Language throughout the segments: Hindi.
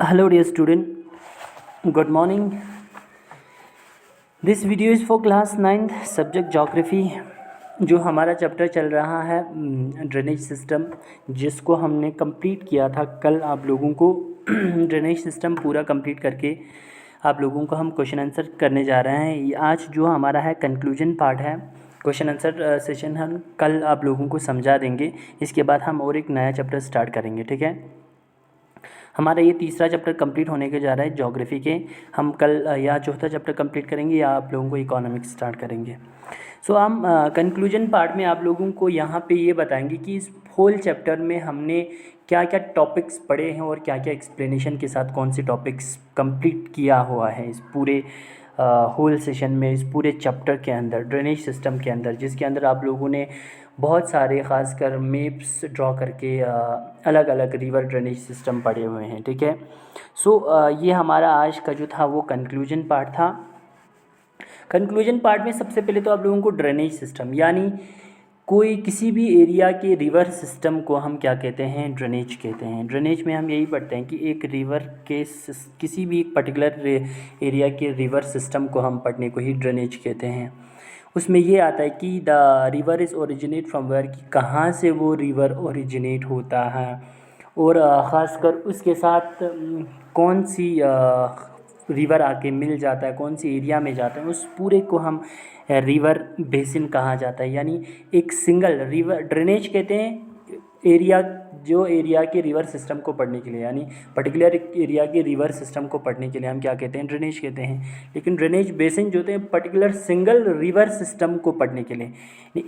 Hello dear student, good morning. This video is for class 9th subject geography। जो हमारा चैप्टर चल रहा है ड्रेनेज सिस्टम, जिसको हमने कंप्लीट किया था कल। आप लोगों को ड्रेनेज सिस्टम पूरा कंप्लीट करके आप लोगों को हम क्वेश्चन आंसर करने जा रहे हैं। आज जो हमारा है कंक्लूजन पार्ट है, क्वेश्चन आंसर सेशन हम कल आप लोगों को समझा देंगे। इसके बाद हम और एक नया चैप्टर स्टार्ट करेंगे, ठीक है। हमारा ये तीसरा चैप्टर कंप्लीट होने के जा रहा है ज्योग्राफी के। हम कल या चौथा चैप्टर कंप्लीट करेंगे या आप लोगों को इकोनॉमिक्स स्टार्ट करेंगे। सो हम कंक्लूजन पार्ट में आप लोगों को यहाँ पे ये बताएंगे कि इस होल चैप्टर में हमने क्या क्या टॉपिक्स पढ़े हैं और क्या क्या एक्सप्लेनेशन के साथ कौन से टॉपिक्स कंप्लीट किया हुआ है इस पूरे होल सेशन में, इस पूरे चैप्टर के अंदर, ड्रेनेज सिस्टम के अंदर, जिसके अंदर आप लोगों ने बहुत सारे ख़ासकर मैप्स ड्रॉ करके अलग अलग रिवर ड्रेनेज सिस्टम पढ़े हुए हैं, ठीक है। सो ये हमारा आज का जो था वो कंक्लूजन पार्ट था। कंक्लूजन पार्ट में सबसे पहले तो आप लोगों को ड्रेनेज सिस्टम यानी कोई किसी भी एरिया के रिवर सिस्टम को हम क्या कहते हैं, ड्रेनेज कहते हैं। ड्रेनेज में हम यही पढ़ते हैं कि एक रिवर के किसी भी एक पर्टिकुलर एरिया के रिवर सिस्टम को हम पढ़ने को ही ड्रेनेज कहते हैं। उसमें ये आता है कि the river is originate from where, कि कहाँ से वो रिवर ओरिजिनेट होता है और ख़ासकर उसके साथ कौन सी रिवर आके मिल जाता है, कौन सी एरिया में जाता है, उस पूरे को हम रिवर बेसिन कहा जाता है। यानी एक सिंगल रिवर ड्रेनेज कहते हैं एरिया, जो एरिया के रिवर सिस्टम को पढ़ने के लिए, यानी पर्टिकुलर एरिया के रिवर सिस्टम को पढ़ने के लिए हम क्या कहते हैं, ड्रेनेज कहते हैं। लेकिन ड्रेनेज बेसिन जो होते हैं पर्टिकुलर सिंगल रिवर सिस्टम को पढ़ने के लिए,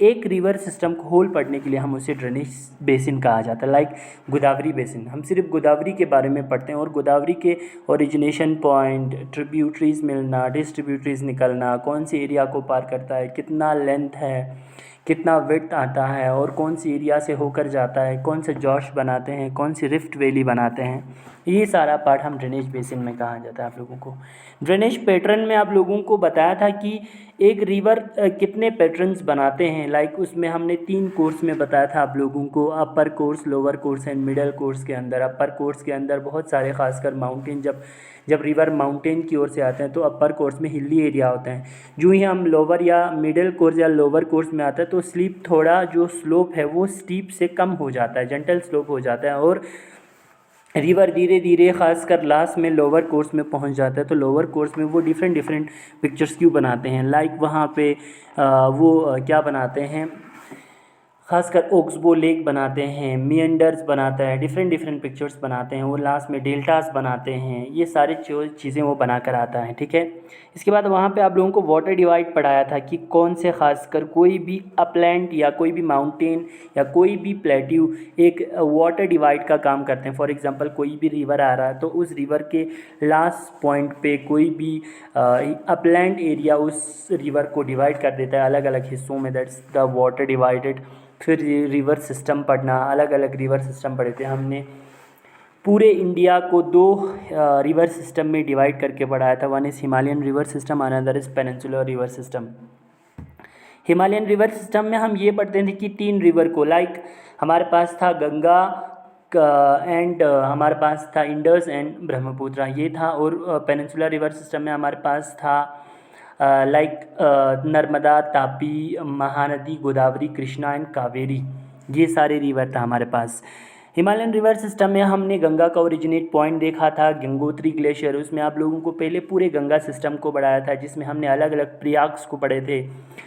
एक रिवर सिस्टम को होल पढ़ने के लिए हम उसे ड्रेनेज बेसिन कहा जाता है। लाइक गोदावरी बेसिन, हम सिर्फ गोदावरी के बारे में पढ़ते हैं और गोदावरी के ओरिजिनेशन पॉइंट, ट्रिब्यूटरीज मिलना, डिस्ट्रीब्यूटरीज निकलना, कौन सी एरिया को पार करता है, कितना लेंथ है, कितना विड्थ आता है और कौन सी एरिया से होकर जाता है, कौन से जॉश बनाते हैं, कौन सी रिफ्ट वैली बनाते हैं, ये सारा पार्ट हम ड्रेनेज बेसिन में कहा जाता है आप लोगों को। ड्रेनेज पैटर्न में आप लोगों को बताया था कि एक रिवर कितने पैटर्न्स बनाते हैं। लाइक उसमें हमने 3 कोर्स में बताया था आप लोगों को, upper course, lower course and middle course के अंदर। अपर कोर्स के अंदर बहुत सारे खासकर माउंटेन, जब रिवर माउंटेन की ओर से आते हैं तो अपर कोर्स में हिली एरिया होता है। जो ही हम लोअर या मिडिल कोर्स या लोअर कोर्स में आता है तो स्लीप थोड़ा जो स्लोप है वो स्टीप से कम हो जाता है, जेंटल स्लोप हो जाता है और रिवर धीरे धीरे खासकर लास्ट में लोअर कोर्स में पहुंच जाता है। तो लोअर कोर्स में वो डिफरेंट पिक्चर्स क्यों बनाते हैं, लाइक वहाँ पे वो क्या बनाते हैं, खासकर ओक्सबो लेक बनाते हैं, मियंडर्स बनाता है, डिफरेंट पिक्चर्स बनाते हैं, वो लास्ट में डेल्टास बनाते हैं। ये सारी चीज़ें वो बनाकर आता है, ठीक है। इसके बाद वहाँ पे आप लोगों को वाटर डिवाइड पढ़ाया था कि कौन से खासकर कोई भी अपलैंड या कोई भी माउंटेन या कोई भी प्लेट्यू एक वाटर डिवाइड का काम करते हैं। फॉर एग्जांपल कोई भी रिवर आ रहा है तो उस रिवर के लास्ट पॉइंट पे कोई भी अपलैंड एरिया उस रिवर को डिवाइड कर देता है अलग अलग हिस्सों में, दैट्स द वाटर डिवाइडेड। फिर रिवर सिस्टम पढ़ना, अलग अलग रिवर सिस्टम पढ़े थे हमने। पूरे इंडिया को 2 रिवर सिस्टम में डिवाइड करके पढ़ाया था। One is Himalayan river system, another is peninsular river system. Himalayan river system में हम ये पढ़ते थे कि 3 रिवर को, लाइक हमारे पास था गंगा एंड हमारे पास था इंडस एंड ब्रह्मपुत्र, ये था। और पेनिनसुलर रिवर सिस्टम में हमारे पास था लाइक नर्मदा, तापी, महानदी, गोदावरी, कृष्णा एंड कावेरी, ये सारे रिवर था हमारे पास। हिमालयन रिवर सिस्टम में हमने गंगा का ओरिजिनेट पॉइंट देखा था, गंगोत्री ग्लेशियर। उसमें आप लोगों को पहले पूरे गंगा सिस्टम को पढ़ाया था, जिसमें हमने अलग अलग प्रयाग्स को पढ़े थे।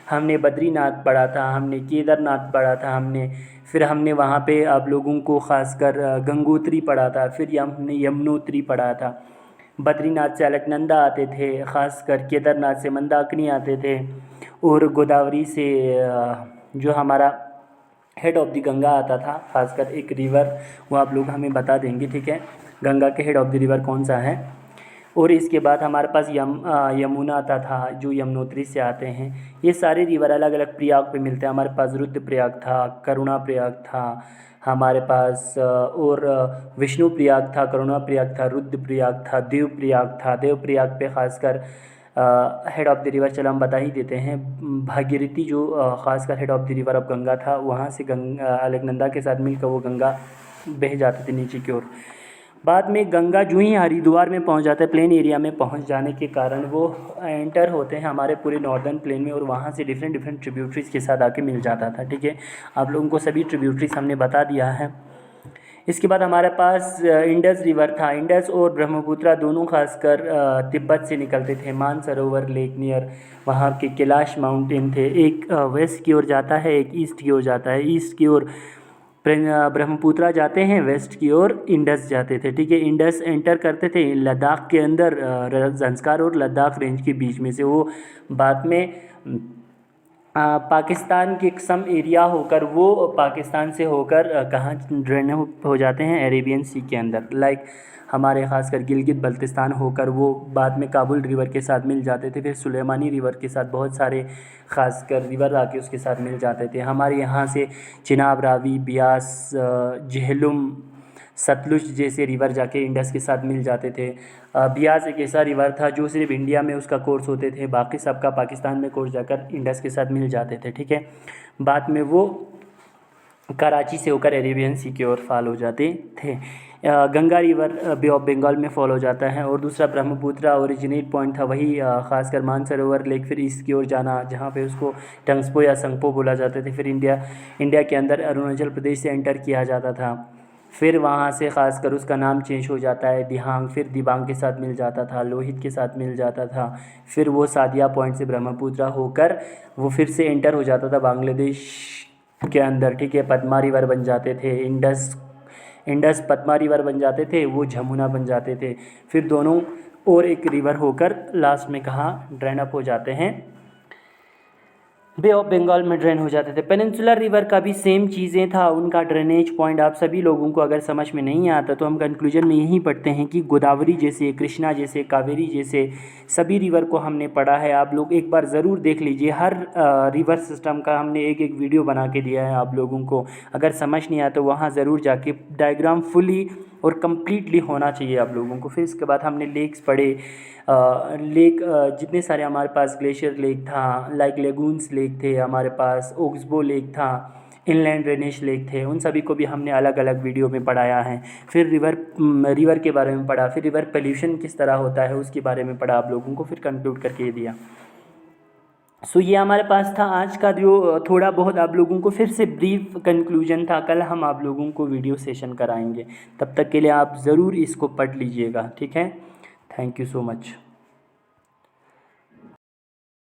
हमने बद्रीनाथ पढ़ा था, हमने केदारनाथ पढ़ा था, फिर हमने वहाँ पे आप लोगों को खासकर गंगोत्री पढ़ा था, फिर हमने यमुनोत्री पढ़ा था। बद्रीनाथ से अलकनंदा आते थे, ख़ासकर केदारनाथ से मंदाकिनी आते थे, और गोदावरी से जो हमारा हेड ऑफ द गंगा आता था, खासकर एक रिवर, वो आप लोग हमें बता देंगे, ठीक है, गंगा के हेड ऑफ द रिवर कौन सा है। और इसके बाद हमारे पास यमुना आता था जो यमुनोत्री से आते हैं। ये सारे रिवर अलग अलग प्रयाग पे मिलते हैं। हमारे पास रुद्रप्रयाग था, करुणा प्रयाग था हमारे पास, और विष्णु प्रयाग था, करुणा प्रयाग था, रुद्रप्रयाग था, देव प्रयाग था। देव प्रयाग पे खासकर हेड ऑफ द रिवर, चलो हम बता ही देते हैं, भागीरथी जो खासकर head of the river of Ganga था, वहाँ से अलकनंदा के साथ मिलकर वो गंगा बह जाती थी नीचे की ओर। बाद में गंगा जो ही हरिद्वार में पहुंच जाता है, प्लेन एरिया में पहुंच जाने के कारण वो एंटर होते हैं हमारे पूरे नॉर्दर्न प्लेन में, और वहाँ से डिफरेंट डिफरेंट ट्रिब्यूटरीज के साथ आके मिल जाता था। ठीक है, आप लोगों को सभी ट्रिब्यूटरीज हमने बता दिया है। इसके बाद हमारे पास इंडस रिवर था। इंडस और ब्रह्मपुत्रा दोनों खासकर तिब्बत से निकलते थे। मानसरोवर लेक नियर वहाँ के कैलाश माउंटेन थे। एक वेस्ट की ओर जाता है, एक ईस्ट की ओर जाता है। ईस्ट की ओर ब्रह्मपुत्रा जाते हैं, वेस्ट की ओर इंडस जाते थे। ठीक है, इंडस एंटर करते थे लद्दाख के अंदर, ज़ंस्कार और लद्दाख रेंज के बीच में से। वो बाद में पाकिस्तान के सम एरिया होकर, वो पाकिस्तान से होकर कहाँ ड्रेन हो जाते हैं, अरेबियन सी के अंदर। लाइक हमारे ख़ासकर गिलगित बल्तिस्तान होकर वो बाद में काबुल रिवर के साथ मिल जाते थे। फिर सुलेमानी रिवर के साथ बहुत सारे ख़ासकर रिवर आके उसके साथ मिल जाते थे। हमारे यहाँ से चिनाब, रावी, ब्यास, झेलुम, सतलुज जैसे रिवर जाके इंडस के साथ मिल जाते थे। ब्यास एक ऐसा रिवर था जो सिर्फ इंडिया में उसका कोर्स होते थे, बाकी सबका पाकिस्तान में कोर्स जाकर इंडस के साथ मिल जाते थे। ठीक है, बाद में वो कराची से होकर अरेबियन सी की ओर फॉल हो जाते थे। Ganga river bay of Bengal में फॉल हो जाता है। और दूसरा ब्रह्मपुत्रा ओरिजिनेट पॉइंट था, वही खासकर मानसरोवर लेक, फिर ईस्ट की ओर जाना जहाँ पे उसको टंग्सपो या संगपो बोला जाते थे। फिर इंडिया के अंदर अरुणाचल प्रदेश से एंटर किया जाता था। फिर वहाँ से ख़ासकर उसका नाम चेंज हो जाता है दिहांग, फिर दिबांग के साथ मिल जाता था, लोहित के साथ मिल जाता था। फिर वो सादिया पॉइंट से ब्रह्मपुत्रा होकर वो फिर से एंटर हो जाता था बांग्लादेश के अंदर। ठीक है, पद्मा रिवर बन जाते थे, इंडस पद्मा रिवर बन जाते थे, वो जमुना बन जाते थे। फिर दोनों और एक रिवर होकर लास्ट में कहाँ ड्रेन अप हो जाते हैं, बे ऑफ बंगाल में ड्रेन हो जाते थे। पेनिनसुलर रिवर का भी सेम चीज़ें था, उनका ड्रेनेज पॉइंट आप सभी लोगों को अगर समझ में नहीं आता तो हम कंक्लूजन में यही पढ़ते हैं कि गोदावरी जैसे, कृष्णा जैसे, कावेरी जैसे सभी रिवर को हमने पढ़ा है। आप लोग एक बार ज़रूर देख लीजिए, हर रिवर सिस्टम का हमने एक एक वीडियो बना के दिया है आप लोगों को। अगर समझ नहीं आया तो वहाँ ज़रूर जाके डायग्राम फुली और कम्प्लीटली होना चाहिए आप लोगों को। फिर इसके बाद हमने लेक्स पढ़े, लेक जितने सारे हमारे पास, ग्लेशियर लेक था, लाइक लेगून्स लेक थे हमारे पास, ओक्सबो लेक था, इनलैंड ड्रेनेज लेक थे, उन सभी को भी हमने अलग अलग वीडियो में पढ़ाया है। फिर रिवर के बारे में पढ़ा, फिर रिवर पोल्यूशन किस तरह होता है उसके बारे में पढ़ा आप लोगों को, फिर कंक्लूड करके दिया। सो ये हमारे पास था आज का जो थोड़ा बहुत आप लोगों को फिर से ब्रीफ कंक्लूजन था। कल हम आप लोगों को वीडियो सेशन कराएंगे, तब तक के लिए आप ज़रूर इसको पढ़ लीजिएगा। ठीक है, थैंक यू सो मच।